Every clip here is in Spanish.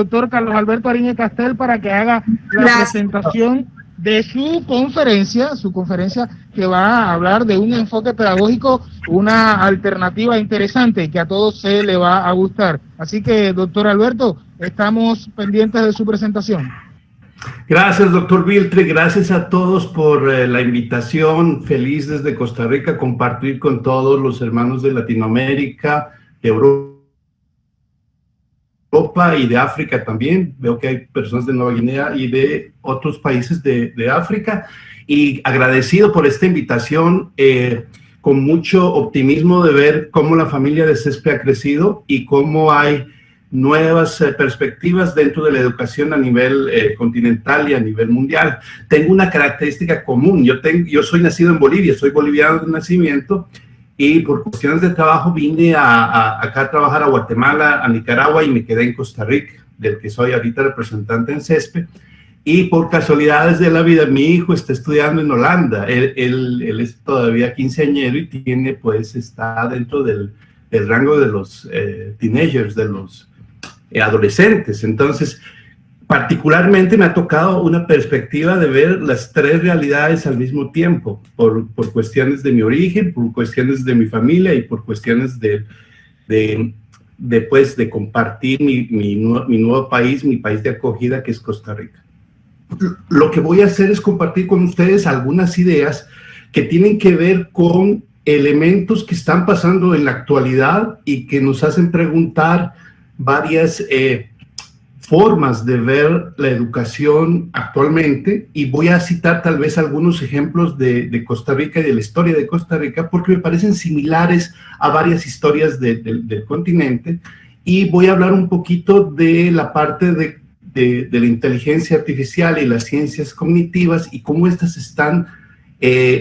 doctor Carlos Alberto Ariñe Castel para que haga la presentación de su conferencia que va a hablar de un enfoque pedagógico, una alternativa interesante que a todos se le va a gustar. Así que, doctor Alberto, estamos pendientes de su presentación. Gracias, doctor Viltre, gracias a todos por la invitación. Feliz desde Costa Rica compartir con todos los hermanos de Latinoamérica, de Europa y de África también. Veo que hay personas de Nueva Guinea y de otros países de África. Y agradecido por esta invitación, con mucho optimismo de ver cómo la familia de CESPE ha crecido y cómo hay nuevas perspectivas dentro de la educación a nivel continental y a nivel mundial. Tengo una característica común. Yo soy nacido en Bolivia, soy boliviano de nacimiento, y por cuestiones de trabajo vine acá a trabajar a Guatemala, a Nicaragua, y me quedé en Costa Rica, del que soy ahorita representante en CESPE. Y por casualidades de la vida, mi hijo está estudiando en Holanda. Él es todavía quinceañero y está dentro del rango de los teenagers, de los adolescentes. Entonces, particularmente me ha tocado una perspectiva de ver las tres realidades al mismo tiempo, por cuestiones de mi origen, por cuestiones de mi familia y por cuestiones de compartir mi nuevo país, mi país de acogida, que es Costa Rica. Lo que voy a hacer es compartir con ustedes algunas ideas que tienen que ver con elementos que están pasando en la actualidad y que nos hacen preguntar varias formas de ver la educación actualmente, y voy a citar tal vez algunos ejemplos de Costa Rica y de la historia de Costa Rica porque me parecen similares a varias historias del continente, y voy a hablar un poquito de la parte de la inteligencia artificial y las ciencias cognitivas y cómo estas están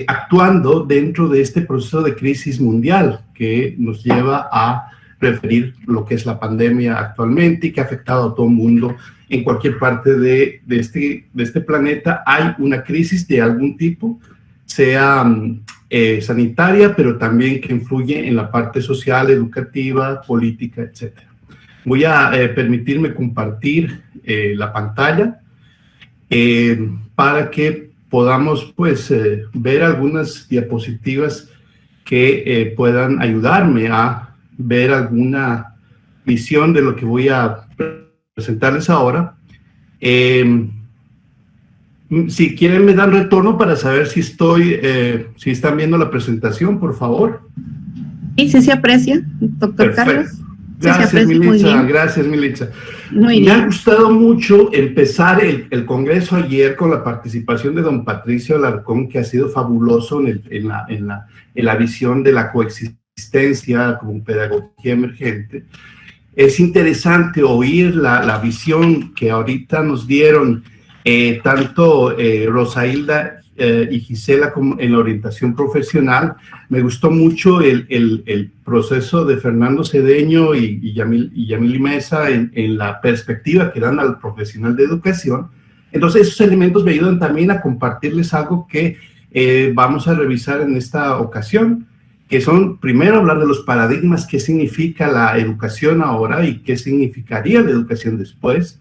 actuando dentro de este proceso de crisis mundial que nos lleva a referir lo que es la pandemia actualmente y que ha afectado a todo el mundo. En cualquier parte de este planeta hay una crisis de algún tipo, sea sanitaria, pero también que influye en la parte social, educativa, política, etc. Voy a permitirme compartir la pantalla para que podamos ver algunas diapositivas que puedan ayudarme a ver alguna visión de lo que voy a presentarles ahora. Si quieren me dan retorno para saber si si están viendo la presentación, por favor. Sí, sí se aprecia, doctor Carlos. Gracias, Militza. Gracias, Militza. Me ha gustado mucho empezar el congreso ayer con la participación de don Patricio Alarcón, que ha sido fabuloso en la visión de la coexistencia como pedagogía emergente. Es interesante oír la visión que ahorita nos dieron tanto Rosailda y Gisela como en la orientación profesional. Me gustó mucho el proceso de Fernando Cedeño y Yamili Mesa en la perspectiva que dan al profesional de educación. Entonces esos elementos me ayudan también a compartirles algo que vamos a revisar en esta ocasión, que son, primero, hablar de los paradigmas, qué significa la educación ahora y qué significaría la educación después,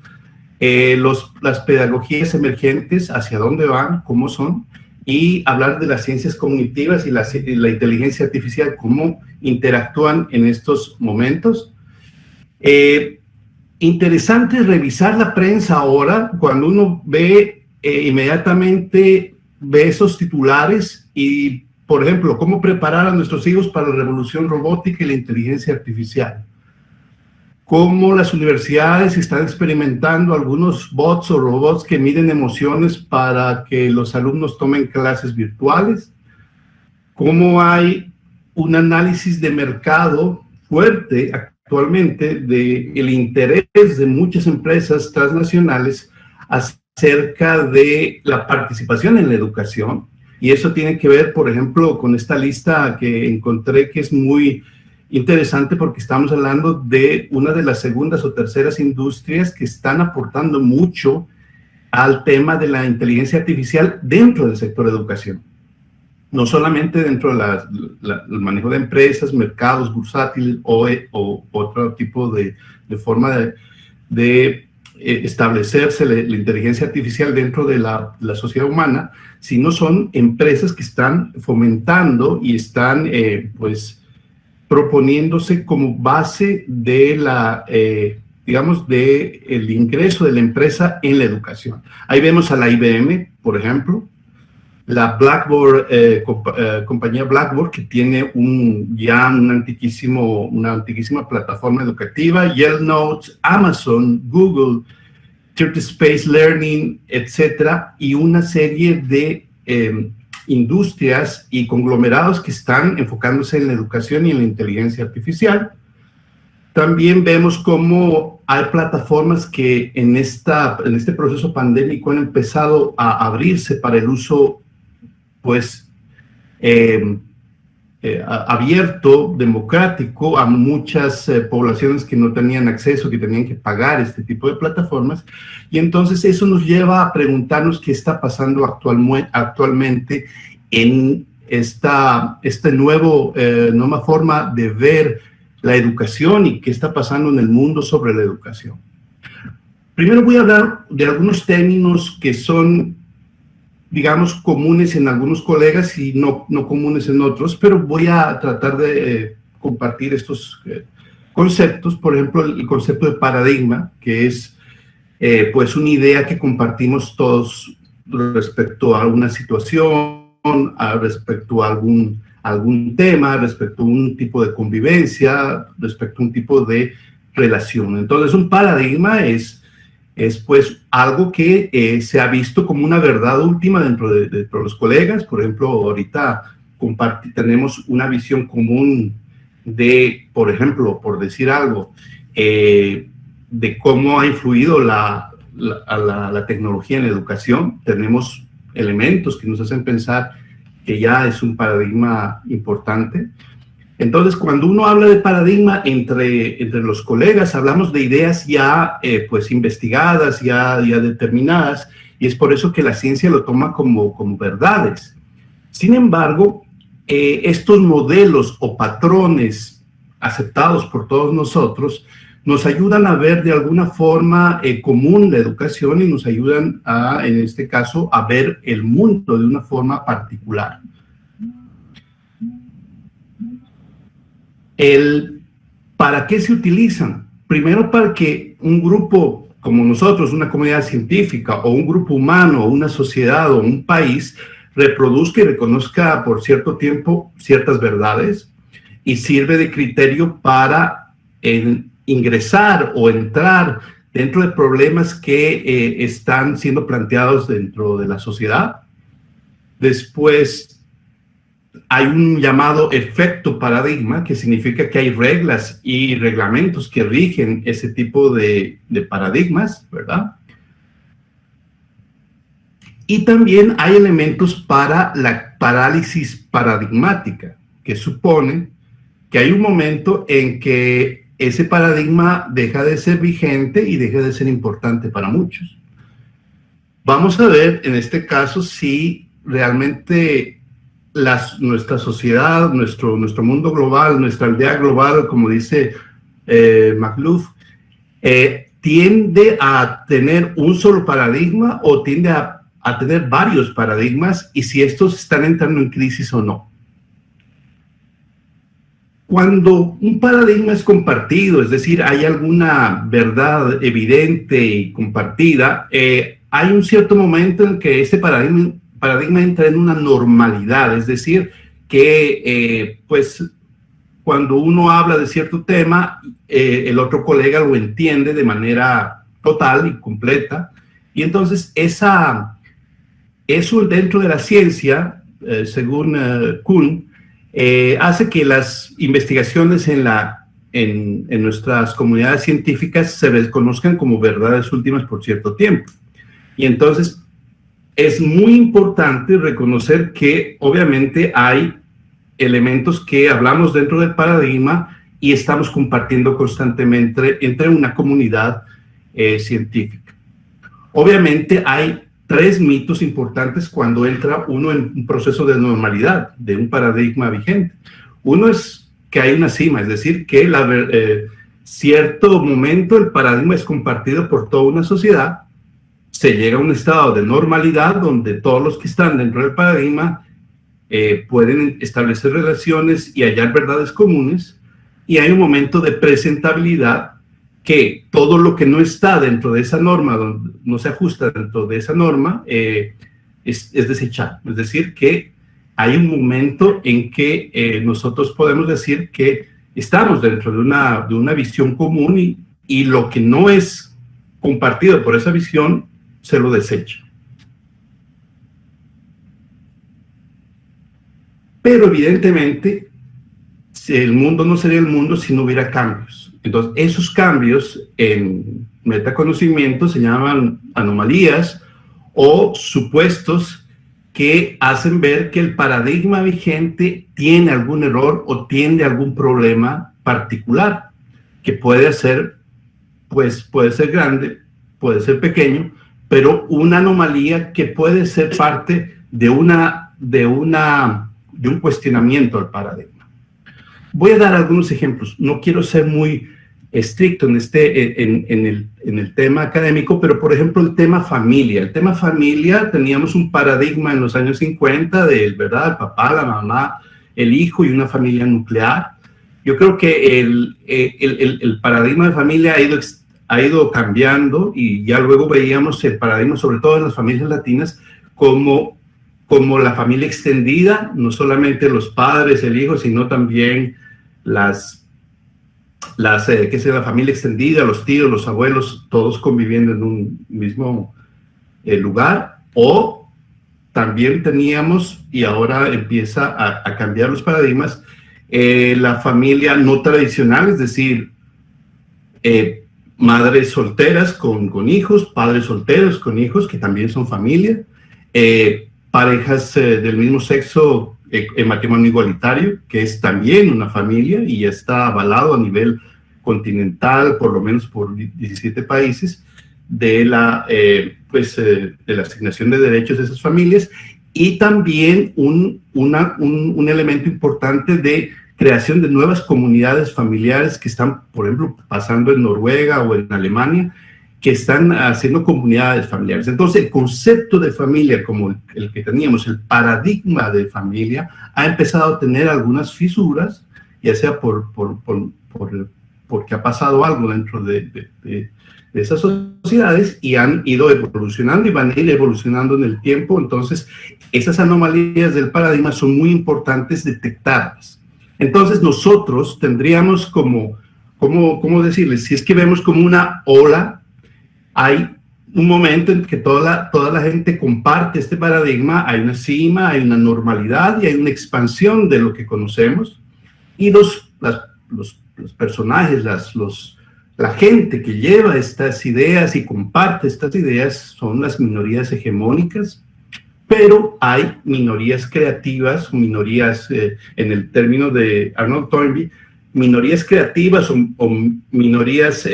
las pedagogías emergentes, hacia dónde van, cómo son, y hablar de las ciencias cognitivas y la inteligencia artificial, cómo interactúan en estos momentos. Interesante revisar la prensa ahora, cuando uno ve inmediatamente ve esos titulares y, por ejemplo, cómo preparar a nuestros hijos para la revolución robótica y la inteligencia artificial. Cómo las universidades están experimentando algunos bots o robots que miden emociones para que los alumnos tomen clases virtuales. Cómo hay un análisis de mercado fuerte actualmente del interés de muchas empresas transnacionales acerca de la participación en la educación. Y eso tiene que ver, por ejemplo, con esta lista que encontré que es muy interesante porque estamos hablando de una de las segundas o terceras industrias que están aportando mucho al tema de la inteligencia artificial dentro del sector de educación. No solamente dentro del manejo de empresas, mercados bursátiles o otro tipo de forma de establecerse la inteligencia artificial dentro de la sociedad humana, sino son empresas que están fomentando y están pues proponiéndose como base de la, digamos, de el ingreso de la empresa en la educación. Ahí vemos a la IBM, por ejemplo, la Blackboard, compañía Blackboard, que tiene ya una antiquísima plataforma educativa, Yale Notes, Amazon, Google, 30 Space Learning, etcétera, y una serie de industrias y conglomerados que están enfocándose en la educación y en la inteligencia artificial. También vemos cómo hay plataformas que en este proceso pandémico han empezado a abrirse para el uso, pues, abierto, democrático, a muchas poblaciones que no tenían acceso, que tenían que pagar este tipo de plataformas. Y entonces eso nos lleva a preguntarnos qué está pasando actualmente en esta nueva forma de ver la educación y qué está pasando en el mundo sobre la educación. Primero voy a hablar de algunos términos que son, digamos, comunes en algunos colegas y no comunes en otros, pero voy a tratar de compartir estos conceptos. Por ejemplo, el concepto de paradigma, que es pues una idea que compartimos todos respecto a una situación, respecto a algún tema, respecto a un tipo de convivencia, respecto a un tipo de relación. Entonces, un paradigma es pues algo que se ha visto como una verdad última dentro de los colegas. Por ejemplo, ahorita tenemos una visión común de, por ejemplo, por decir algo, de cómo ha influido la tecnología en la educación. Tenemos elementos que nos hacen pensar que ya es un paradigma importante. Entonces, cuando uno habla de paradigma entre los colegas, hablamos de ideas ya pues investigadas, ya determinadas, y es por eso que la ciencia lo toma como verdades. Sin embargo, estos modelos o patrones aceptados por todos nosotros nos ayudan a ver de alguna forma común la educación y nos ayudan en este caso, a ver el mundo de una forma particular. ¿Para qué se utilizan? Primero, para que un grupo como nosotros, una comunidad científica, o un grupo humano, o una sociedad, o un país, reproduzca y reconozca por cierto tiempo ciertas verdades y sirve de criterio para ingresar o entrar dentro de problemas que están siendo planteados dentro de la sociedad. Después, hay un llamado efecto paradigma, que significa que hay reglas y reglamentos que rigen ese tipo de paradigmas, ¿verdad? Y también hay elementos para la parálisis paradigmática, que supone que hay un momento en que ese paradigma deja de ser vigente y deja de ser importante para muchos. Vamos a ver en este caso si realmente nuestra sociedad, nuestro mundo global, nuestra aldea global, como dice McLuff, tiende a tener un solo paradigma o tiende a tener varios paradigmas, y si estos están entrando en crisis o no. Cuando un paradigma es compartido, es decir, hay alguna verdad evidente y compartida, hay un cierto momento en que este paradigma entra en una normalidad, es decir, que pues cuando uno habla de cierto tema, el otro colega lo entiende de manera total y completa, y entonces eso dentro de la ciencia, según Kuhn, hace que las investigaciones en nuestras comunidades científicas se reconozcan como verdades últimas por cierto tiempo. Y entonces es muy importante reconocer que obviamente hay elementos que hablamos dentro del paradigma y estamos compartiendo constantemente entre una comunidad científica. Obviamente hay 3 mitos importantes cuando entra uno en un proceso de normalidad, de un paradigma vigente. Uno es que hay una cima, es decir, que cierto momento el paradigma es compartido por toda una sociedad, se llega a un estado de normalidad donde todos los que están dentro del paradigma pueden establecer relaciones y hallar verdades comunes, y hay un momento de presentabilidad que todo lo que no está dentro de esa norma, donde no se ajusta dentro de esa norma, es desechado. Es decir, que hay un momento en que nosotros podemos decir que estamos dentro de una visión común y lo que no es compartido por esa visión se lo desecha. Pero evidentemente el mundo no sería el mundo si no hubiera cambios. Entonces, esos cambios en metaconocimiento se llaman anomalías o supuestos que hacen ver que el paradigma vigente tiene algún error o tiene algún problema particular, que puede ser, pues, puede ser grande, puede ser pequeño, pero una anomalía que puede ser parte de un cuestionamiento al paradigma. Voy a dar algunos ejemplos. No quiero ser muy estricto en el tema académico, pero por ejemplo el tema familia. El tema familia, teníamos un paradigma en los años 50 ¿verdad? El papá, la mamá, el hijo y una familia nuclear. Yo creo que el paradigma de familia ha ido cambiando, y ya luego veíamos el paradigma, sobre todo en las familias latinas, como la familia extendida, no solamente los padres, el hijo, sino también la familia extendida, los tíos, los abuelos, todos conviviendo en un mismo lugar. O también teníamos, y ahora empieza a cambiar los paradigmas, la familia no tradicional, es decir, madres solteras con hijos, padres solteros con hijos, que también son familia, parejas del mismo sexo en matrimonio igualitario, que es también una familia y ya está avalado a nivel continental, por lo menos por 17 países, de la asignación de derechos de esas familias, y también un elemento importante de creación de nuevas comunidades familiares que están, por ejemplo, pasando en Noruega o en Alemania, que están haciendo comunidades familiares. Entonces, el concepto de familia, como el que teníamos, el paradigma de familia, ha empezado a tener algunas fisuras, ya sea porque ha pasado algo dentro de esas sociedades, y han ido evolucionando y van a ir evolucionando en el tiempo. Entonces, esas anomalías del paradigma son muy importantes detectarlas. Entonces, nosotros tendríamos ¿cómo decirles? Si es que vemos como una ola, hay un momento en que toda la gente comparte este paradigma, hay una cima, hay una normalidad y hay una expansión de lo que conocemos, y los personajes, la gente que lleva estas ideas y comparte estas ideas son las minorías hegemónicas, pero hay minorías creativas, minorías, en el término de Arnold Toynbee, minorías creativas o minorías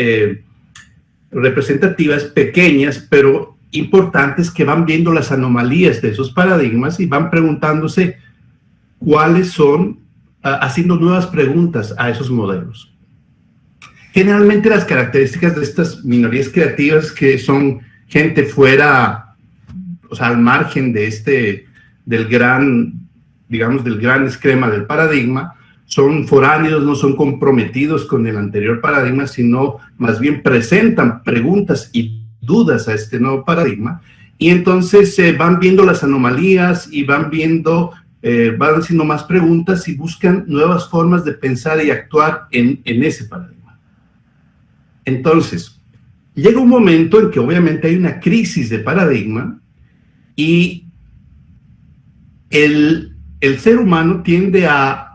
representativas pequeñas, pero importantes, que van viendo las anomalías de esos paradigmas y van preguntándose cuáles son, haciendo nuevas preguntas a esos modelos. Generalmente las características de estas minorías creativas, que son gente fuera, o sea, al margen de del gran esquema del paradigma, son foráneos, no son comprometidos con el anterior paradigma, sino más bien presentan preguntas y dudas a este nuevo paradigma, y entonces van viendo las anomalías y van haciendo más preguntas y buscan nuevas formas de pensar y actuar en ese paradigma. Entonces, llega un momento en que obviamente hay una crisis de paradigma, y el ser humano tiende a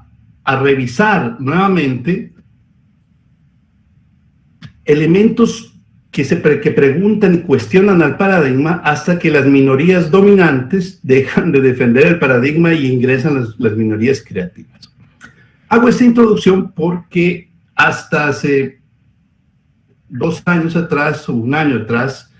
revisar nuevamente elementos que preguntan y cuestionan al paradigma, hasta que las minorías dominantes dejan de defender el paradigma y ingresan las minorías creativas. Hago esta introducción porque hasta hace 2 años atrás o 1 año atrás,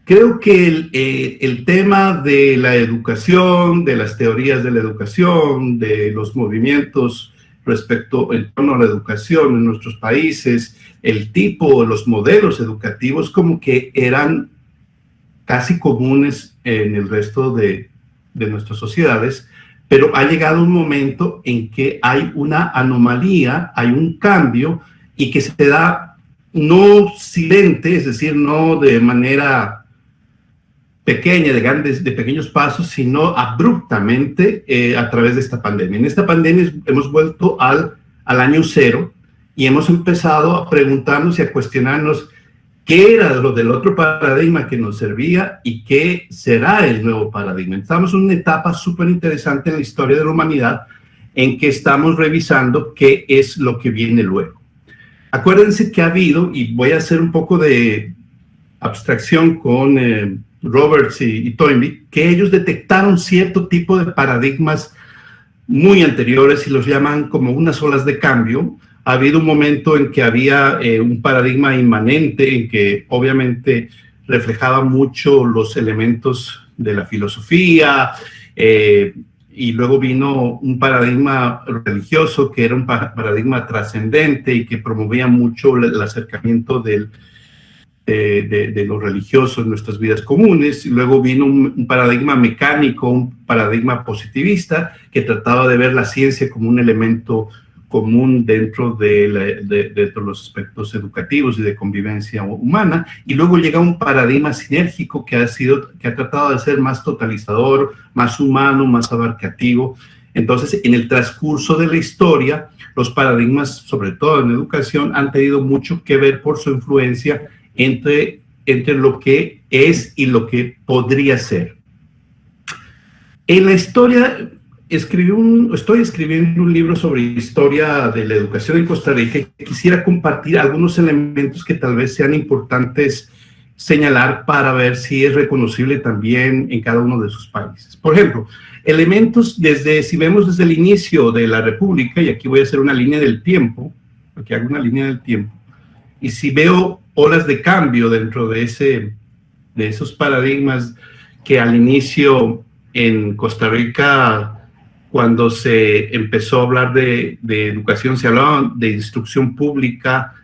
creo que el tema de la educación, de las teorías de la educación, de los movimientos respecto en torno a la educación en nuestros países, el tipo, los modelos educativos como que eran casi comunes en el resto de nuestras sociedades, pero ha llegado un momento en que hay una anomalía, hay un cambio y que se da no silente, es decir, no de manera pequeña, de pequeños pasos, sino abruptamente a través de esta pandemia. En esta pandemia hemos vuelto al año cero y hemos empezado a preguntarnos y a cuestionarnos qué era lo del otro paradigma que nos servía y qué será el nuevo paradigma. Estamos en una etapa súper interesante en la historia de la humanidad en que estamos revisando qué es lo que viene luego. Acuérdense que ha habido, y voy a hacer un poco de abstracción con Roberts y Toynbee, que ellos detectaron cierto tipo de paradigmas muy anteriores y los llaman como unas olas de cambio. Ha habido un momento en que había un paradigma inmanente, en que obviamente reflejaba mucho los elementos de la filosofía, y luego vino un paradigma religioso que era un paradigma trascendente y que promovía mucho el acercamiento de lo religioso en nuestras vidas comunes. Y luego vino un paradigma mecánico, un paradigma positivista que trataba de ver la ciencia como un elemento común dentro de los aspectos educativos y de convivencia humana, y luego llega un paradigma sinérgico que ha tratado de ser más totalizador, más humano, más abarcativo. Entonces, en el transcurso de la historia, los paradigmas, sobre todo en educación, han tenido mucho que ver por su influencia entre lo que es y lo que podría ser. En la historia, estoy escribiendo un libro sobre historia de la educación en Costa Rica y quisiera compartir algunos elementos que tal vez sean importantes señalar para ver si es reconocible también en cada uno de sus países. Por ejemplo, elementos si vemos desde el inicio de la República, y aquí voy a hacer una línea del tiempo, aquí hago una línea del tiempo, y si veo olas de cambio dentro de esos paradigmas que al inicio en Costa Rica, cuando se empezó a hablar de educación, se hablaba de instrucción pública,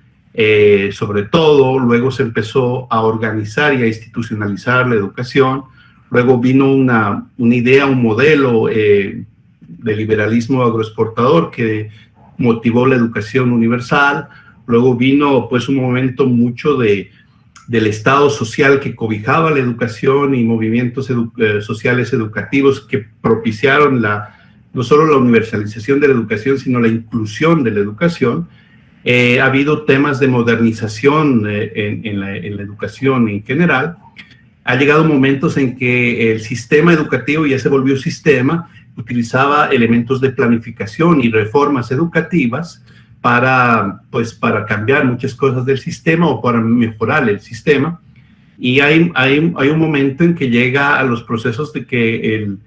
sobre todo, luego se empezó a organizar y a institucionalizar la educación, luego vino una idea, un modelo de liberalismo agroexportador que motivó la educación universal, luego vino pues un momento mucho del Estado social que cobijaba la educación y movimientos sociales educativos que propiciaron no solo la universalización de la educación, sino la inclusión de la educación. Ha habido temas de modernización en la educación en general. Ha llegado momentos en que el sistema educativo ya se volvió sistema, utilizaba elementos de planificación y reformas educativas para cambiar muchas cosas del sistema o para mejorar el sistema. Y hay un momento en que llega a los procesos de que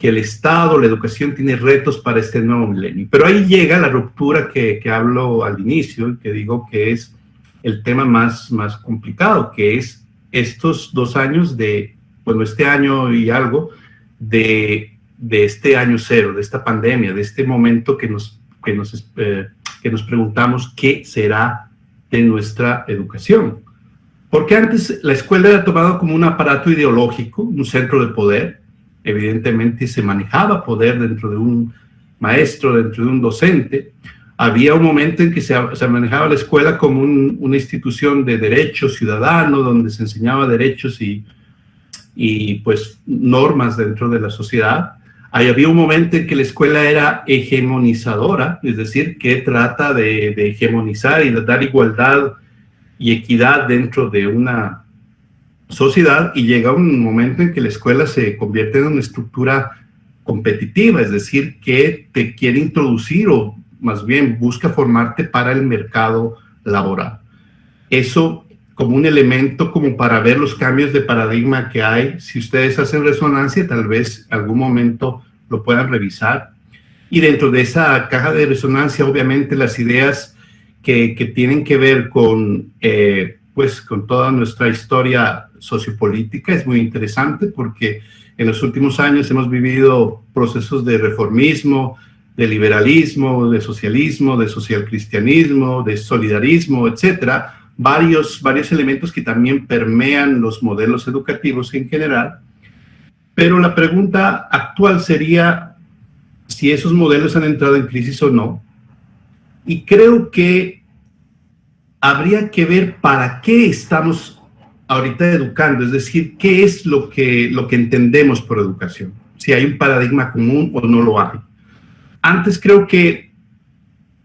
el Estado, la educación tiene retos para este nuevo milenio. Pero ahí llega la ruptura que hablo al inicio y que digo que es el tema más complicado, que es estos 2 años este año y algo de este año cero, de esta pandemia, de este momento que nos preguntamos qué será de nuestra educación. Porque antes la escuela era tomada como un aparato ideológico, un centro de poder. Evidentemente se manejaba poder dentro de un maestro, dentro de un docente. Había un momento en que se manejaba la escuela como una institución de derecho ciudadano, donde se enseñaba derechos y pues normas dentro de la sociedad. Ahí había un momento en que la escuela era hegemonizadora, es decir, que trata de hegemonizar y de dar igualdad y equidad dentro de una sociedad, y llega un momento en que la escuela se convierte en una estructura competitiva, es decir, que te quiere introducir o más bien busca formarte para el mercado laboral. Eso como un elemento como para ver los cambios de paradigma que hay. Si ustedes hacen resonancia, tal vez algún momento lo puedan revisar. Y dentro de esa caja de resonancia, obviamente las ideas que tienen que ver con toda nuestra historia sociopolítica es muy interesante, porque en los últimos años hemos vivido procesos de reformismo, de liberalismo, de socialismo, de socialcristianismo, de solidarismo, etcétera, varios elementos que también permean los modelos educativos en general. Pero la pregunta actual sería si esos modelos han entrado en crisis o no. Y creo que habría que ver para qué estamos ahorita educando, es decir, qué es lo que entendemos por educación, si hay un paradigma común o no lo hay. Antes creo que,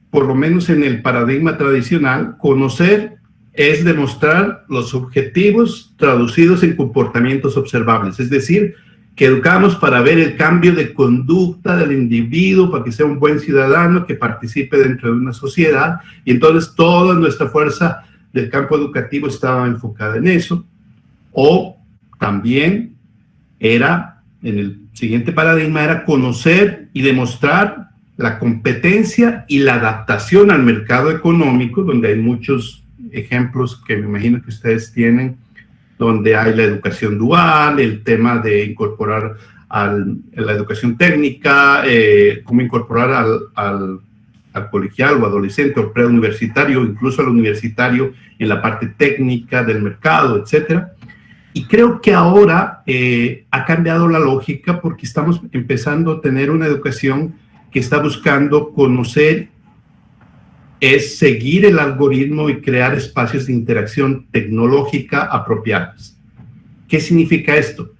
por lo menos en el paradigma tradicional, conocer es demostrar los objetivos traducidos en comportamientos observables, es decir, que educamos para ver el cambio de conducta del individuo, para que sea un buen ciudadano, que participe dentro de una sociedad, y entonces toda nuestra fuerza del campo educativo estaba enfocada en eso. O también era, en el siguiente paradigma, era conocer y demostrar la competencia y la adaptación al mercado económico, donde hay muchos ejemplos que me imagino que ustedes tienen, donde hay la educación dual, el tema de incorporar la educación técnica, cómo incorporar al colegial o adolescente o preuniversitario, incluso al universitario en la parte técnica del mercado, etcétera. Y creo que ahora ha cambiado la lógica porque estamos empezando a tener una educación que está buscando conocer, es seguir el algoritmo y crear espacios de interacción tecnológica apropiados. ¿Qué significa esto?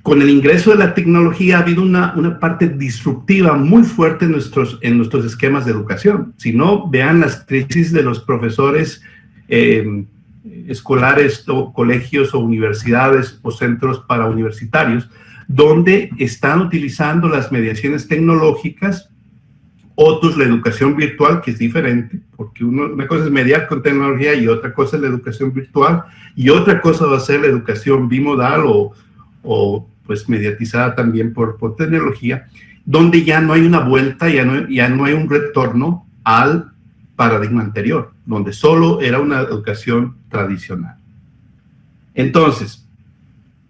Con el ingreso de la tecnología ha habido una parte disruptiva muy fuerte en nuestros esquemas de educación. Si no, vean las crisis de los profesores escolares o colegios o universidades o centros parauniversitarios, donde están utilizando las mediaciones tecnológicas. Otros la educación virtual, que es diferente, porque una cosa es mediar con tecnología y otra cosa es la educación virtual, y otra cosa va a ser la educación bimodal o pues mediatizada también por tecnología, donde ya no hay una vuelta, ya no hay un retorno al paradigma anterior, donde solo era una educación tradicional. Entonces,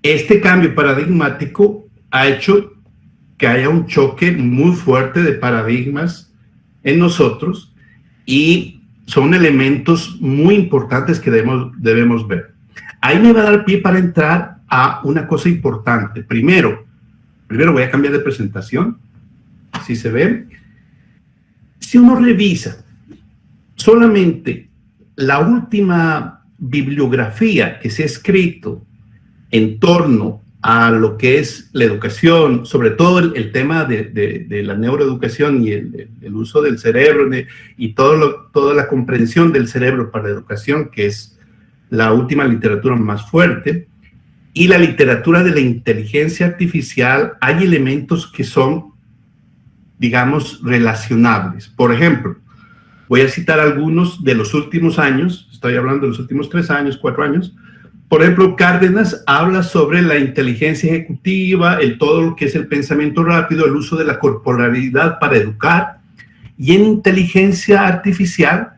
este cambio paradigmático ha hecho que haya un choque muy fuerte de paradigmas en nosotros y son elementos muy importantes que debemos ver. Ahí me va a dar pie para entrar a una cosa importante. Primero voy a cambiar de presentación, si se ve. Si uno revisa solamente la última bibliografía que se ha escrito en torno a lo que es la educación, sobre todo el tema de la neuroeducación y el uso del cerebro y toda la comprensión del cerebro para la educación, que es la última literatura más fuerte, y la literatura de la inteligencia artificial, hay elementos que son, digamos, relacionables. Por ejemplo, voy a citar algunos de los últimos años, estoy hablando de los últimos 3 años, 4 años. Por ejemplo, Cárdenas habla sobre la inteligencia ejecutiva, todo lo que es el pensamiento rápido, el uso de la corporalidad para educar. Y en inteligencia artificial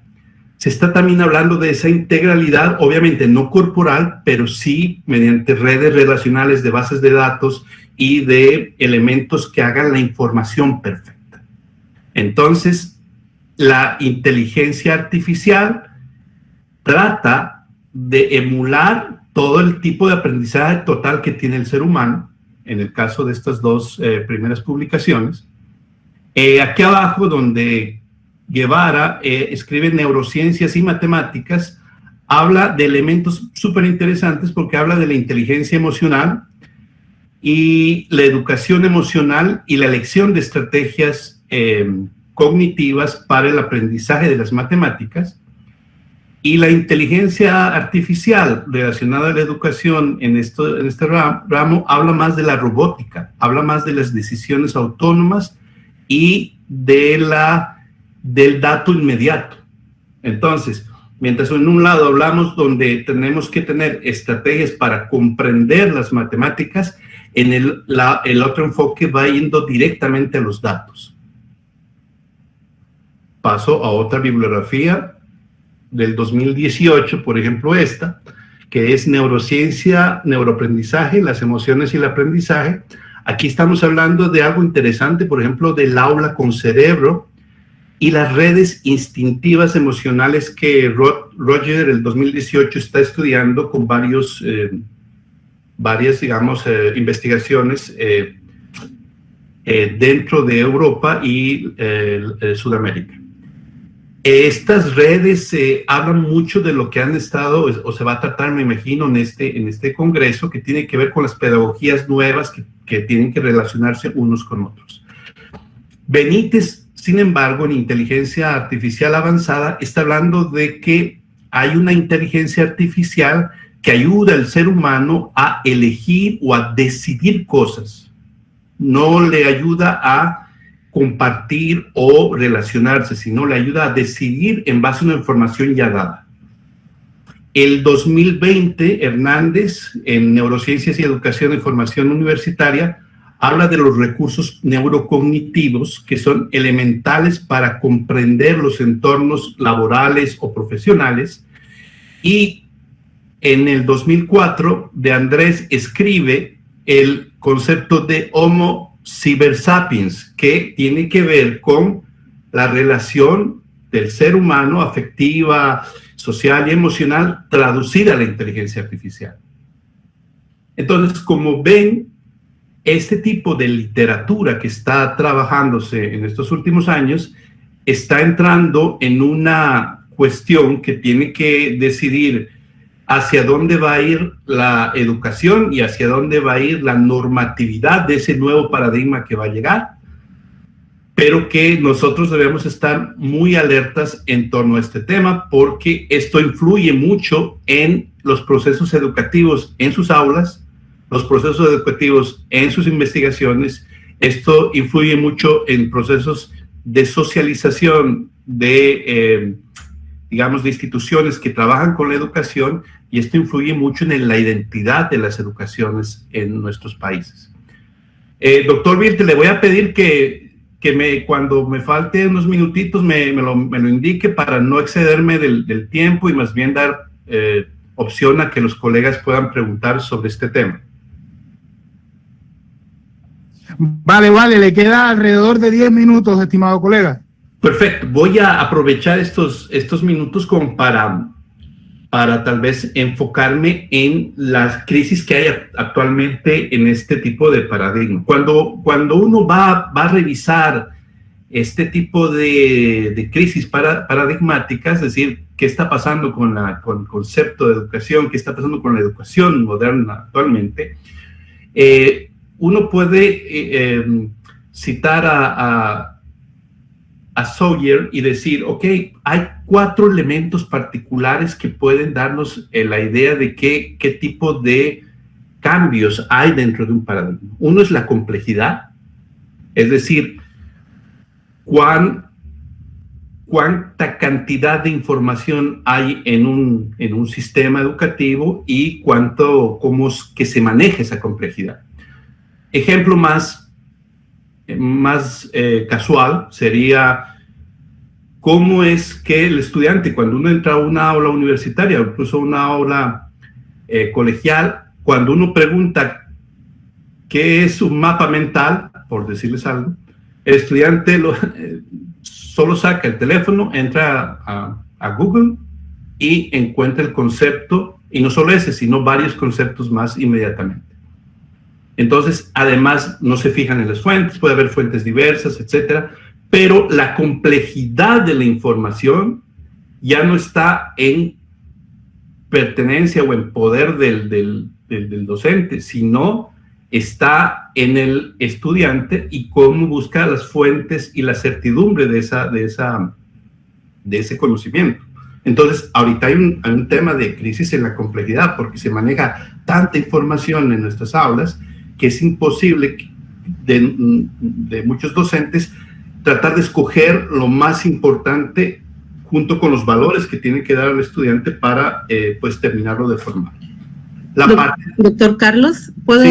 se está también hablando de esa integralidad, obviamente no corporal, pero sí mediante redes relacionales de bases de datos y de elementos que hagan la información perfecta. Entonces, la inteligencia artificial trata de emular todo el tipo de aprendizaje total que tiene el ser humano, en el caso de estas dos primeras publicaciones. Aquí abajo, donde Guevara escribe neurociencias y matemáticas, habla de elementos súper interesantes porque habla de la inteligencia emocional y la educación emocional y la elección de estrategias cognitivas para el aprendizaje de las matemáticas. Y la inteligencia artificial relacionada a la educación en este ramo habla más de la robótica, habla más de las decisiones autónomas y del dato inmediato. Entonces, mientras en un lado hablamos donde tenemos que tener estrategias para comprender las matemáticas, en el otro enfoque va yendo directamente a los datos. Paso a otra bibliografía del 2018, por ejemplo esta, que es Neurociencia, Neuroaprendizaje, las emociones y el aprendizaje. Aquí estamos hablando de algo interesante, por ejemplo, del aula con cerebro y las redes instintivas emocionales que Roger, el 2018, está estudiando con varias, digamos, investigaciones dentro de Europa y Sudamérica. Estas redes hablan mucho de lo que han estado, o se va a tratar, me imagino, en este congreso, que tiene que ver con las pedagogías nuevas que tienen que relacionarse unos con otros. Benítez, sin embargo, en inteligencia artificial avanzada, está hablando de que hay una inteligencia artificial que ayuda al ser humano a elegir o a decidir cosas. No le ayuda a compartir o relacionarse, sino le ayuda a decidir en base a una información ya dada. El 2020, Hernández, en Neurociencias y Educación y Formación Universitaria, habla de los recursos neurocognitivos que son elementales para comprender los entornos laborales o profesionales. Y en el 2004, De Andrés escribe el concepto de Homo Cyber Sapiens, que tiene que ver con la relación del ser humano afectiva, social y emocional traducida a la inteligencia artificial. Entonces, como ven, este tipo de literatura que está trabajándose en estos últimos años está entrando en una cuestión que tiene que decidir hacia dónde va a ir la educación y hacia dónde va a ir la normatividad de ese nuevo paradigma que va a llegar, pero que nosotros debemos estar muy alertas en torno a este tema, porque esto influye mucho en los procesos educativos en sus aulas, los procesos educativos en sus investigaciones. Esto influye mucho en procesos de socialización de digamos, de instituciones que trabajan con la educación, y esto influye mucho en la identidad de las educaciones en nuestros países. Doctor Virte, le voy a pedir que cuando me falte unos minutitos me lo indique para no excederme del tiempo y más bien dar opción a que los colegas puedan preguntar sobre este tema. Vale, le queda alrededor de 10 minutos, estimado colega. Perfecto, voy a aprovechar estos minutos como para tal vez enfocarme en las crisis que hay actualmente en este tipo de paradigma. Cuando uno va a revisar este tipo de crisis paradigmáticas, es decir, qué está pasando con el concepto de educación, qué está pasando con la educación moderna actualmente, uno puede citar a Sawyer y decir, ok, hay 4 elementos particulares que pueden darnos la idea de qué tipo de cambios hay dentro de un paradigma. Uno es la complejidad, es decir, cuánta cantidad de información hay en un sistema educativo y cómo es que se maneja esa complejidad. Ejemplo más casual sería cómo es que el estudiante, cuando uno entra a una aula universitaria o incluso una aula colegial, cuando uno pregunta qué es un mapa mental, por decirles algo, el estudiante solo saca el teléfono, entra a Google y encuentra el concepto, y no solo ese, sino varios conceptos más inmediatamente. Entonces, además, no se fijan en las fuentes, puede haber fuentes diversas, etcétera, pero la complejidad de la información ya no está en pertenencia o en poder del docente, sino está en el estudiante y cómo busca las fuentes y la certidumbre de ese conocimiento. Entonces, ahorita hay un tema de crisis en la complejidad, porque se maneja tanta información en nuestras aulas que es imposible de muchos docentes tratar de escoger lo más importante junto con los valores que tiene que dar al estudiante para pues terminarlo de formar. Doctor Carlos, ¿puedo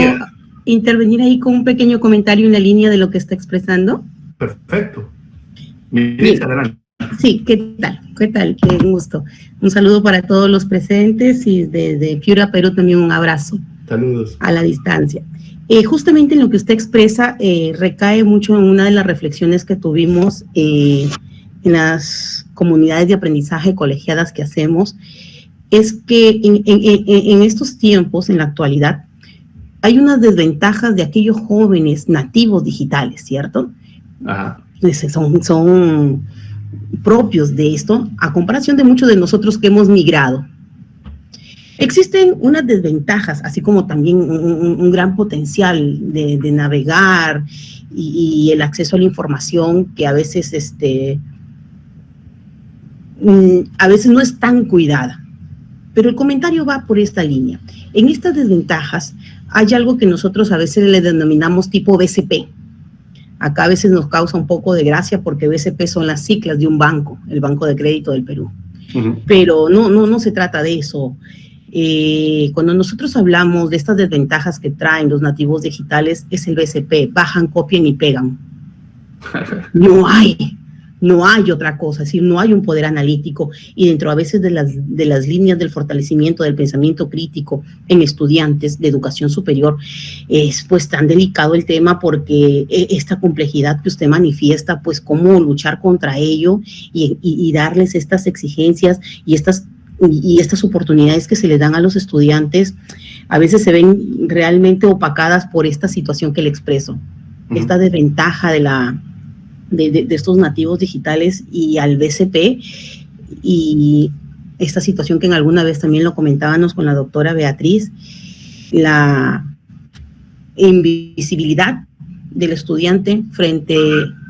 intervenir ahí con un pequeño comentario en la línea de lo que está expresando? Perfecto. Adelante. Sí, ¿qué tal? Qué gusto. Un saludo para todos los presentes y desde Piura, Perú, también un abrazo. Saludos. A la distancia. Justamente en lo que usted expresa, recae mucho en una de las reflexiones que tuvimos en las comunidades de aprendizaje colegiadas que hacemos, es que en estos tiempos, en la actualidad, hay unas desventajas de aquellos jóvenes nativos digitales, ¿cierto? Ajá. Son propios de esto, a comparación de muchos de nosotros que hemos migrado. Existen unas desventajas, así como también un gran potencial de navegar y el acceso a la información que a veces no es tan cuidada. Pero el comentario va por esta línea. En estas desventajas hay algo que nosotros a veces le denominamos tipo BCP. Acá a veces nos causa un poco de gracia porque BCP son las siglas de un banco, el Banco de Crédito del Perú. Uh-huh. Pero no se trata de eso. Cuando nosotros hablamos de estas desventajas que traen los nativos digitales, es el BCP, bajan, copian y pegan. No hay otra cosa, es decir, no hay un poder analítico, y dentro a veces de las líneas del fortalecimiento del pensamiento crítico en estudiantes de educación superior, es pues tan delicado el tema porque esta complejidad que usted manifiesta, pues cómo luchar contra ello y darles estas exigencias y estas oportunidades que se les dan a los estudiantes, a veces se ven realmente opacadas por esta situación que le expreso, esta desventaja de estos nativos digitales y al BCP, y esta situación que en alguna vez también lo comentábamos con la doctora Beatriz, la invisibilidad del estudiante frente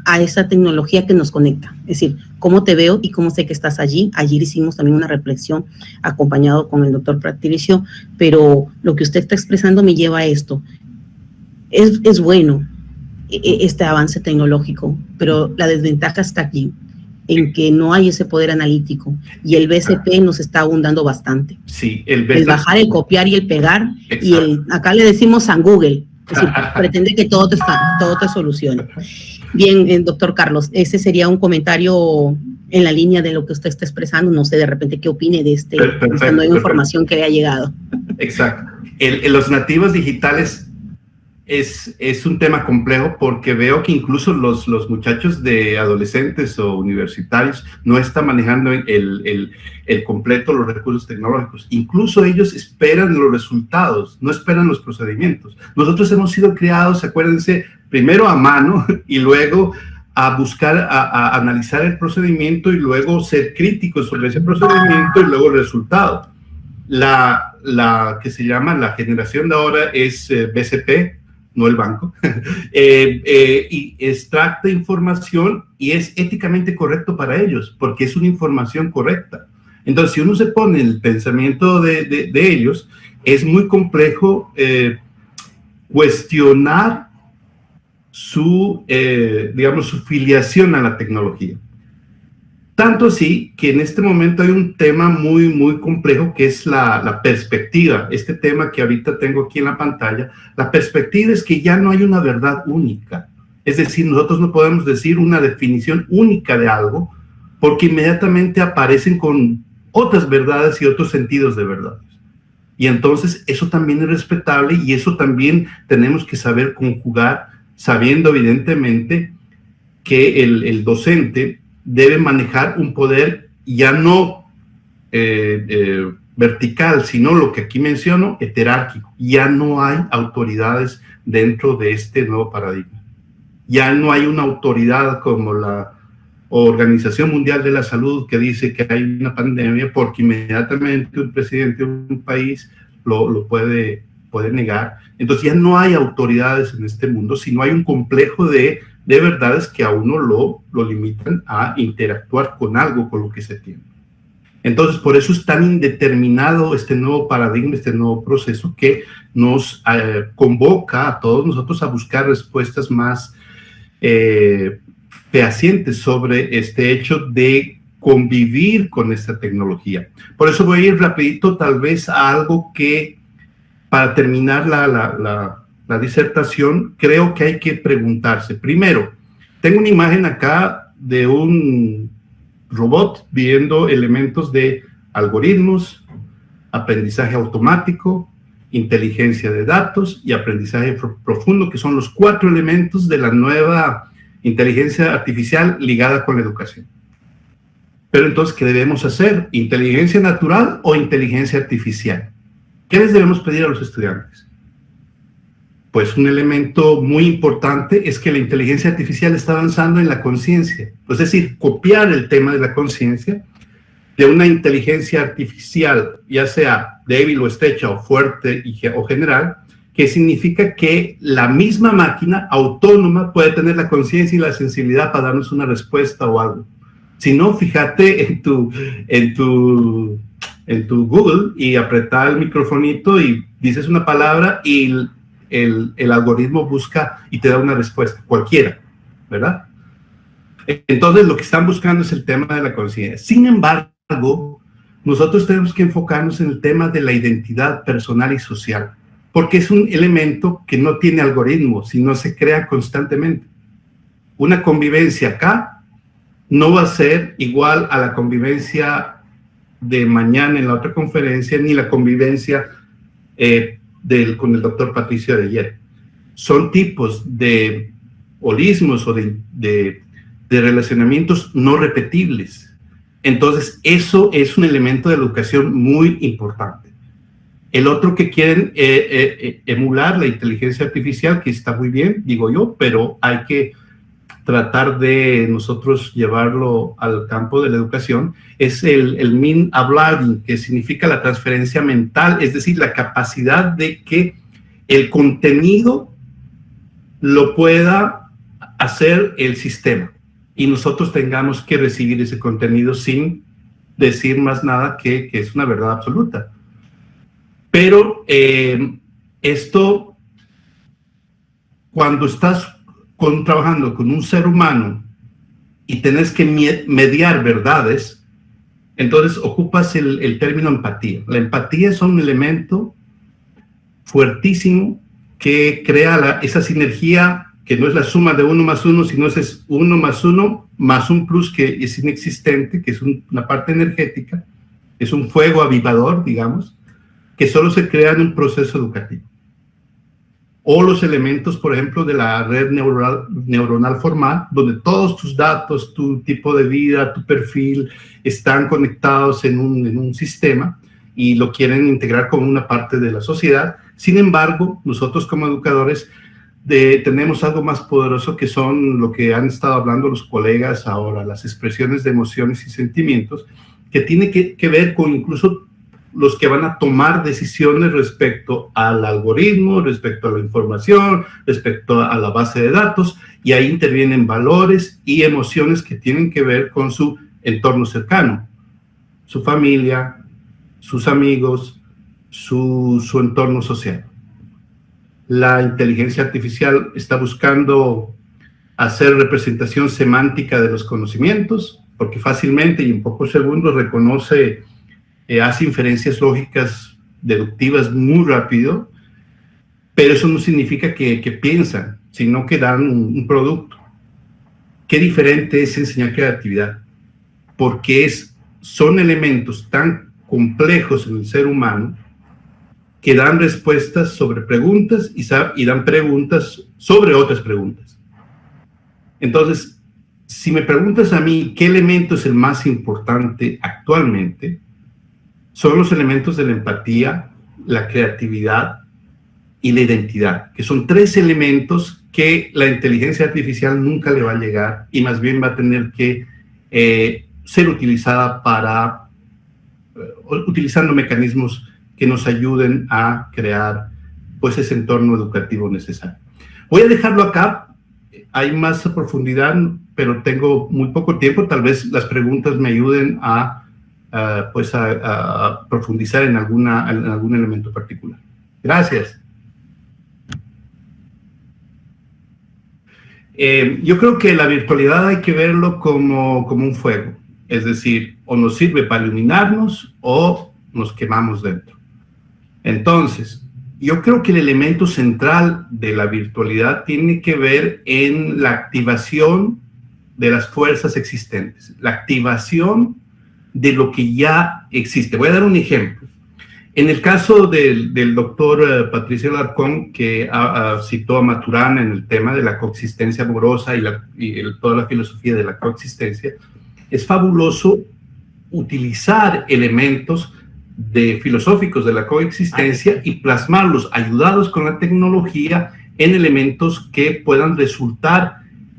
a esa tecnología que nos conecta. Es decir, cómo te veo y cómo sé que estás allí. Ayer hicimos también una reflexión acompañado con el doctor Patricio, pero lo que usted está expresando me lleva a esto. Es bueno este avance tecnológico, pero la desventaja está aquí, en que no hay ese poder analítico, y el BCP nos está abundando bastante. Sí, el bajar, el copiar y el pegar. Exacto. Y acá le decimos San Google, es decir, pretende que todo te solucione. Bien, doctor Carlos, ese sería un comentario en la línea de lo que usted está expresando. No sé de repente qué opine de esta nueva información que le ha llegado. Exacto. Los nativos digitales es un tema complejo porque veo que incluso los muchachos de adolescentes o universitarios no están manejando el completo los recursos tecnológicos. Incluso ellos esperan los resultados, no esperan los procedimientos. Nosotros hemos sido criados, acuérdense, primero a mano y luego a buscar, a analizar el procedimiento y luego ser críticos sobre ese procedimiento y luego el resultado. La que se llama la generación de ahora es BCP, no el banco, y extracta información y es éticamente correcto para ellos, porque es una información correcta. Entonces, si uno se pone en el pensamiento de ellos, es muy complejo cuestionar su filiación a la tecnología. Tanto así que en este momento hay un tema muy, muy complejo que es la perspectiva. Este tema que ahorita tengo aquí en la pantalla, la perspectiva es que ya no hay una verdad única. Es decir, nosotros no podemos decir una definición única de algo porque inmediatamente aparecen con otras verdades y otros sentidos de verdades. Y entonces eso también es respetable y eso también tenemos que saber conjugar, sabiendo evidentemente que el docente debe manejar un poder ya no vertical, sino lo que aquí menciono, heterárquico. Ya no hay autoridades dentro de este nuevo paradigma. Ya no hay una autoridad como la Organización Mundial de la Salud que dice que hay una pandemia porque inmediatamente un presidente de un país lo puede negar. Entonces ya no hay autoridades en este mundo, sino hay un complejo de verdades que a uno lo limitan a interactuar con algo, con lo que se tiene. Entonces, por eso es tan indeterminado este nuevo paradigma, este nuevo proceso que nos convoca a todos nosotros a buscar respuestas más fehacientes sobre este hecho de convivir con esta tecnología. Por eso voy a ir rapidito tal vez a algo que, para terminar la disertación, creo que hay que preguntarse. Primero, tengo una imagen acá de un robot viendo elementos de algoritmos, aprendizaje automático, inteligencia de datos y aprendizaje profundo, que son los 4 elementos de la nueva inteligencia artificial ligada con la educación. Pero entonces, ¿qué debemos hacer? ¿Inteligencia natural o inteligencia artificial? ¿Qué les debemos pedir a los estudiantes? Pues un elemento muy importante es que la inteligencia artificial está avanzando en la conciencia. Es decir, copiar el tema de la conciencia de una inteligencia artificial, ya sea débil o estrecha o fuerte o general, que significa que la misma máquina autónoma puede tener la conciencia y la sensibilidad para darnos una respuesta o algo. Si no, fíjate en tu Google y apretar el microfonito y dices una palabra y el algoritmo busca y te da una respuesta, cualquiera, ¿verdad? Entonces, lo que están buscando es el tema de la conciencia. Sin embargo, nosotros tenemos que enfocarnos en el tema de la identidad personal y social, porque es un elemento que no tiene algoritmo, sino se crea constantemente. Una convivencia acá no va a ser igual a la convivencia de mañana en la otra conferencia, ni la convivencia con el doctor Patricio de ayer. Son tipos de holismos o de relacionamientos no repetibles. Entonces, eso es un elemento de la educación muy importante. El otro que quieren emular la inteligencia artificial, que está muy bien, digo yo, pero hay que tratar de nosotros llevarlo al campo de la educación, es el Mind Uploading, que significa la transferencia mental, es decir, la capacidad de que el contenido lo pueda hacer el sistema y nosotros tengamos que recibir ese contenido sin decir más nada que es una verdad absoluta. Pero esto, cuando estás trabajando con un ser humano y tenés que mediar verdades, entonces ocupas el término empatía. La empatía es un elemento fuertísimo que crea esa sinergia que no es la suma de 1 más 1, sino es 1 más 1 más un plus que es inexistente, que es una parte energética, es un fuego avivador, digamos, que solo se crea en un proceso educativo. O los elementos, por ejemplo, de la red neuronal formal, donde todos tus datos, tu tipo de vida, tu perfil, están conectados en un sistema y lo quieren integrar como una parte de la sociedad. Sin embargo, nosotros como educadores tenemos algo más poderoso, que son lo que han estado hablando los colegas ahora, las expresiones de emociones y sentimientos, que tiene que ver con incluso los que van a tomar decisiones respecto al algoritmo, respecto a la información, respecto a la base de datos, y ahí intervienen valores y emociones que tienen que ver con su entorno cercano, su familia, sus amigos, su entorno social. La inteligencia artificial está buscando hacer representación semántica de los conocimientos, porque fácilmente y en pocos segundos reconoce, hace inferencias lógicas deductivas muy rápido, pero eso no significa que piensan, sino que dan un producto. Qué diferente es enseñar creatividad, porque son elementos tan complejos en el ser humano que dan respuestas sobre preguntas y dan preguntas sobre otras preguntas. Entonces, si me preguntas a mí qué elemento es el más importante actualmente, son los elementos de la empatía, la creatividad y la identidad, que son 3 elementos que la inteligencia artificial nunca le va a llegar y más bien va a tener que ser utilizada utilizando mecanismos que nos ayuden a crear pues ese entorno educativo necesario. Voy a dejarlo acá, hay más profundidad, pero tengo muy poco tiempo, tal vez las preguntas me ayuden a profundizar en algún elemento particular. Gracias. Yo creo que la virtualidad hay que verlo como un fuego, es decir, o nos sirve para iluminarnos o nos quemamos dentro. Entonces, yo creo que el elemento central de la virtualidad tiene que ver en la activación de las fuerzas existentes, la activación de lo que ya existe. Voy a dar un ejemplo. En el caso del doctor Patricio Alarcón, que citó a Maturana en el tema de la coexistencia amorosa y toda la filosofía de la coexistencia, es fabuloso utilizar elementos filosóficos de la coexistencia y plasmarlos, ayudados con la tecnología, en elementos que puedan resultar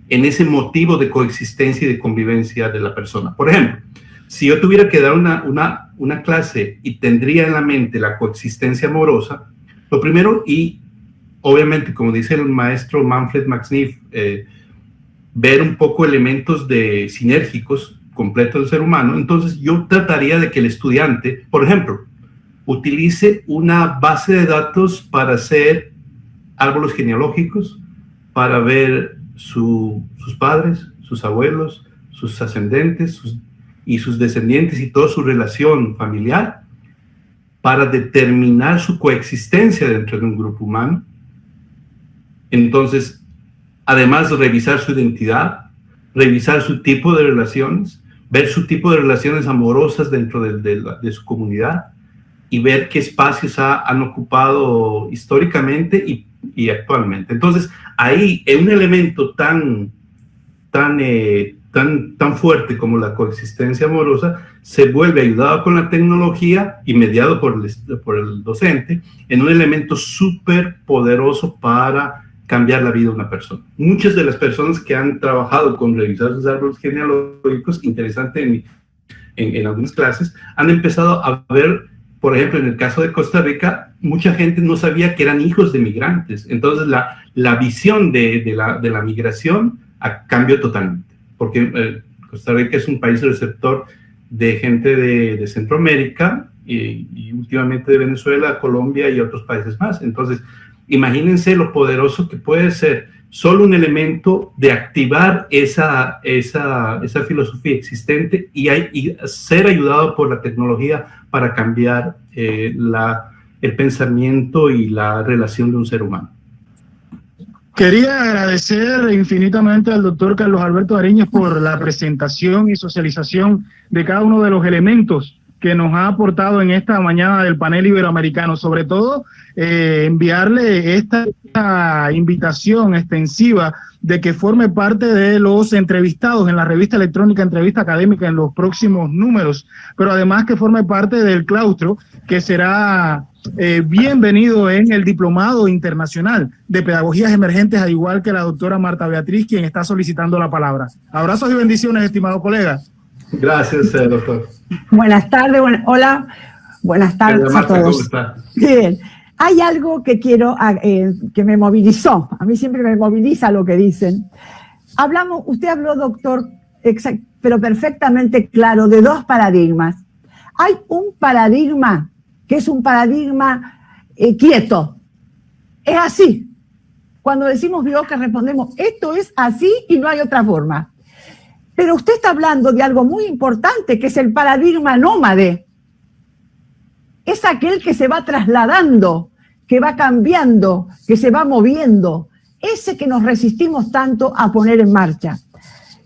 en ese motivo de coexistencia y de convivencia de la persona. Por ejemplo, si yo tuviera que dar una clase y tendría en la mente la coexistencia amorosa, lo primero, y obviamente, como dice el maestro Manfred Max Neef, ver un poco elementos sinérgicos completos del ser humano, entonces yo trataría de que el estudiante, por ejemplo, utilice una base de datos para hacer árboles genealógicos, para ver sus padres, sus abuelos, sus ascendentes, y sus descendientes y toda su relación familiar, para determinar su coexistencia dentro de un grupo humano. Entonces, además de revisar su identidad, revisar su tipo de relaciones, ver su tipo de relaciones amorosas dentro de su comunidad y ver qué espacios han ocupado históricamente y actualmente. Entonces, ahí, en un elemento tan fuerte como la coexistencia amorosa, se vuelve, ayudado con la tecnología y mediado por el docente, en un elemento súper poderoso para cambiar la vida de una persona. Muchas de las personas que han trabajado con revisar sus árboles genealógicos, interesante en algunas clases, han empezado a ver, por ejemplo, en el caso de Costa Rica, mucha gente no sabía que eran hijos de migrantes. Entonces, la visión de la migración cambió totalmente, porque Costa Rica es un país receptor de gente de Centroamérica y últimamente de Venezuela, Colombia y otros países más. Entonces, imagínense lo poderoso que puede ser solo un elemento de activar esa filosofía existente y ser ayudado por la tecnología para cambiar el pensamiento y la relación de un ser humano. Quería agradecer infinitamente al doctor Carlos Alberto Ariñez por la presentación y socialización de cada uno de los elementos que nos ha aportado en esta mañana del panel iberoamericano. Sobre todo, enviarle esta invitación extensiva de que forme parte de los entrevistados en la revista electrónica Entrevista Académica en los próximos números, pero además que forme parte del claustro que será bienvenido en el Diplomado Internacional de Pedagogías Emergentes, al igual que la doctora Marta Beatriz, quien está solicitando la palabra. Abrazos y bendiciones, estimado colega. Gracias, doctor. Buenas tardes, hola, buenas tardes Marta, a todos. ¿cómo está? Bien, hay algo que quiero, que me movilizó, a mí siempre me moviliza lo que dicen. Usted habló, doctor, pero perfectamente claro, de dos paradigmas. Hay un paradigma que es un paradigma quieto, es así. Cuando decimos biocas respondemos, esto es así y no hay otra forma. Pero usted está hablando de algo muy importante, que es el paradigma nómade. Es aquel que se va trasladando, que va cambiando, que se va moviendo. Ese que nos resistimos tanto a poner en marcha.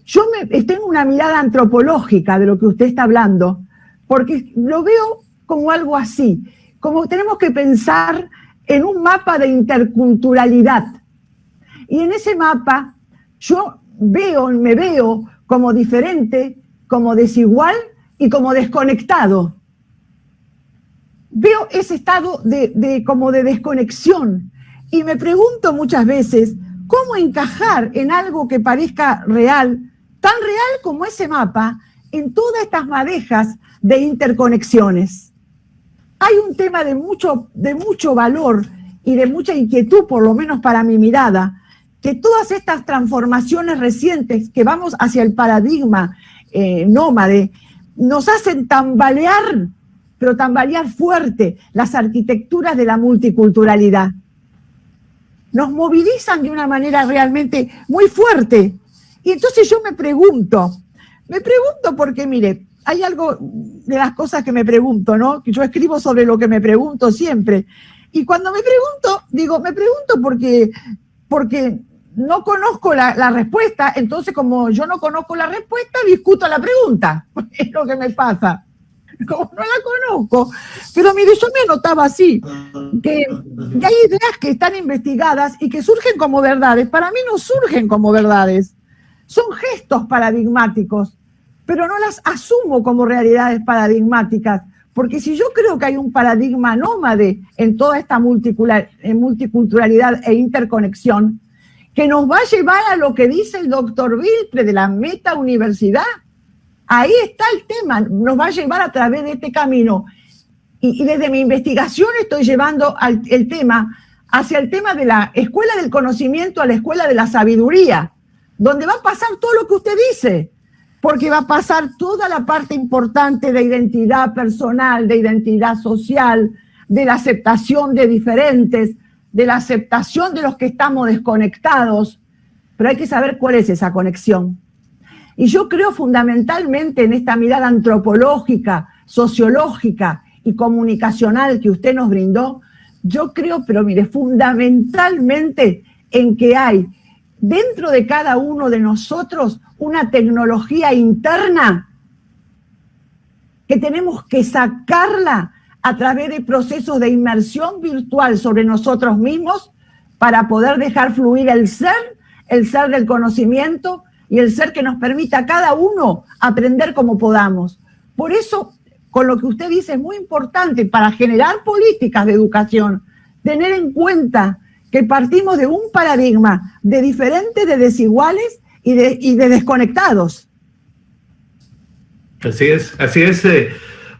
Yo tengo una mirada antropológica de lo que usted está hablando, porque lo veo como algo así, como tenemos que pensar en un mapa de interculturalidad. Y en ese mapa yo me veo como diferente, como desigual y como desconectado. Veo ese estado como de desconexión y me pregunto muchas veces cómo encajar en algo que parezca real, tan real como ese mapa, en todas estas madejas de interconexiones. Hay un tema de mucho valor y de mucha inquietud, por lo menos para mi mirada, que todas estas transformaciones recientes que vamos hacia el paradigma nómade nos hacen tambalear, pero tambalear fuerte las arquitecturas de la multiculturalidad. Nos movilizan de una manera realmente muy fuerte. Y entonces yo me pregunto porque, mire, hay algo de las cosas que me pregunto, ¿no? Que yo escribo sobre lo que me pregunto siempre. Y cuando me pregunto porque no conozco la respuesta, entonces como yo no conozco la respuesta, discuto la pregunta. Es lo que me pasa. como no la conozco. Pero mire, yo me notaba así, que hay ideas que están investigadas y que surgen como verdades. Para mí no surgen como verdades, son gestos paradigmáticos, pero no las asumo como realidades paradigmáticas, porque si yo creo que hay un paradigma nómade en toda esta multiculturalidad e interconexión, que nos va a llevar a lo que dice el doctor Viltre de la metauniversidad, ahí está el tema, nos va a llevar a través de este camino. Y desde mi investigación estoy llevando el tema hacia el tema de la escuela del conocimiento a la escuela de la sabiduría, donde va a pasar todo lo que usted dice, porque va a pasar toda la parte importante de identidad personal, de identidad social, de la aceptación de diferentes, de la aceptación de los que estamos desconectados, pero hay que saber cuál es esa conexión. Y yo creo fundamentalmente en esta mirada antropológica, sociológica y comunicacional que usted nos brindó, yo creo, pero mire, fundamentalmente en que hay dentro de cada uno de nosotros una tecnología interna que tenemos que sacarla a través de procesos de inmersión virtual sobre nosotros mismos para poder dejar fluir el ser del conocimiento y el ser que nos permita a cada uno aprender como podamos. Por eso, con lo que usted dice, es muy importante para generar políticas de educación, tener en cuenta que partimos de un paradigma de diferentes, de desiguales y de desconectados. Así es,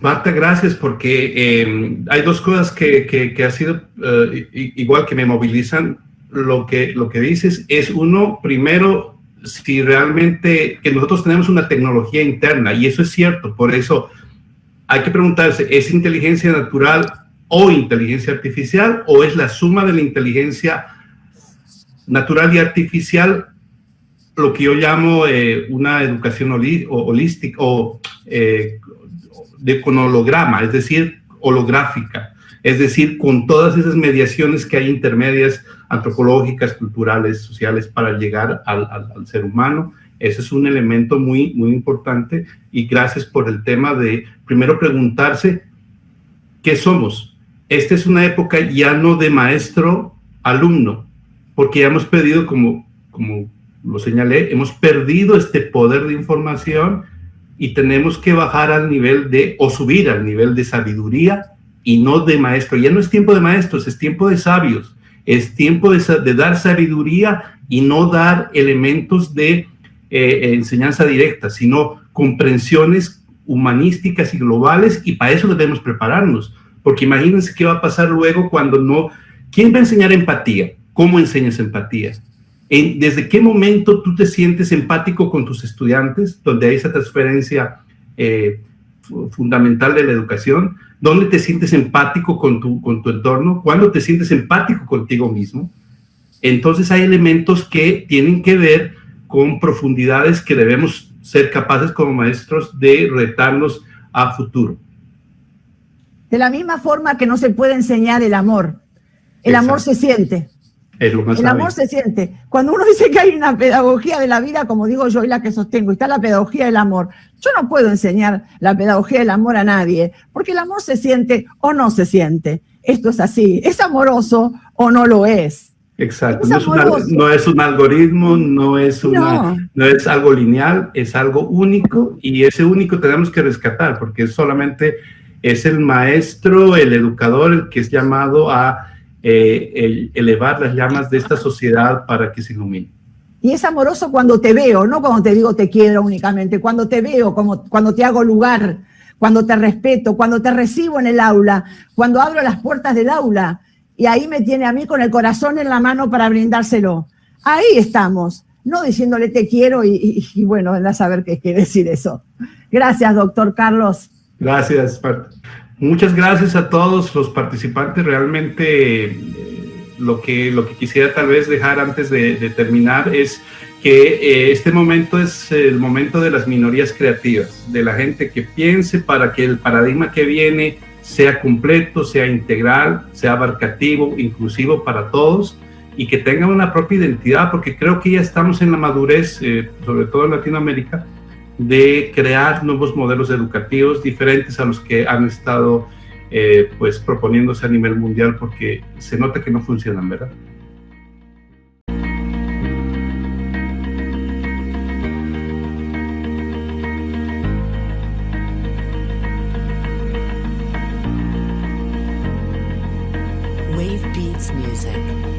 Marta, gracias, porque hay dos cosas que ha sido igual que me movilizan. Lo que dices es, uno, primero, si realmente que nosotros tenemos una tecnología interna, y eso es cierto, por eso hay que preguntarse, ¿es inteligencia natural o inteligencia artificial, o es la suma de la inteligencia natural y artificial lo que yo llamo una educación holística o con holograma, es decir, holográfica, es decir, con todas esas mediaciones que hay intermedias, antropológicas, culturales, sociales, para llegar al ser humano? Ese es un elemento muy, muy importante, y gracias por el tema de primero preguntarse ¿qué somos? Esta es una época ya no de maestro-alumno, porque ya hemos perdido, como lo señalé, hemos perdido este poder de información y tenemos que bajar al nivel o subir al nivel de sabiduría y no de maestro. Ya no es tiempo de maestros, es tiempo de sabios, es tiempo de dar sabiduría y no dar elementos de enseñanza directa, sino comprensiones humanísticas y globales, y para eso debemos prepararnos. Porque imagínense qué va a pasar luego cuando no... ¿Quién va a enseñar empatía? ¿Cómo enseñas empatía? ¿Desde qué momento tú te sientes empático con tus estudiantes, donde hay esa transferencia fundamental de la educación? ¿Dónde te sientes empático con tu entorno? ¿Cuándo te sientes empático contigo mismo? Entonces hay elementos que tienen que ver con profundidades que debemos ser capaces como maestros de retarnos a futuro. De la misma forma que no se puede enseñar el amor. El amor se siente. Es lo más el amor se siente. Cuando uno dice que hay una pedagogía de la vida, como digo yo y la que sostengo, está la pedagogía del amor. Yo no puedo enseñar la pedagogía del amor a nadie, porque el amor se siente o no se siente. Esto es así. ¿Es amoroso o no lo es? Exacto. No es un algoritmo, no es algo lineal, es algo único, y ese único tenemos que rescatar, porque es el maestro, el educador, el que es llamado a elevar las llamas de esta sociedad para que se ilumine. Y es amoroso cuando te veo, no cuando te digo te quiero únicamente, cuando te veo, cuando te hago lugar, cuando te respeto, cuando te recibo en el aula, cuando abro las puertas del aula, y ahí me tiene a mí con el corazón en la mano para brindárselo. Ahí estamos, no diciéndole te quiero y bueno, anda a saber qué quiere decir eso. Gracias, doctor Carlos. Gracias, Marta. Muchas gracias a todos los participantes. Realmente lo que quisiera tal vez dejar antes de terminar es que este momento es el momento de las minorías creativas, de la gente que piense para que el paradigma que viene sea completo, sea integral, sea abarcativo, inclusivo para todos, y que tengan una propia identidad, porque creo que ya estamos en la madurez, sobre todo en Latinoamérica, de crear nuevos modelos educativos diferentes a los que han estado pues proponiéndose a nivel mundial, porque se nota que no funcionan, ¿verdad? Wave Beats Music.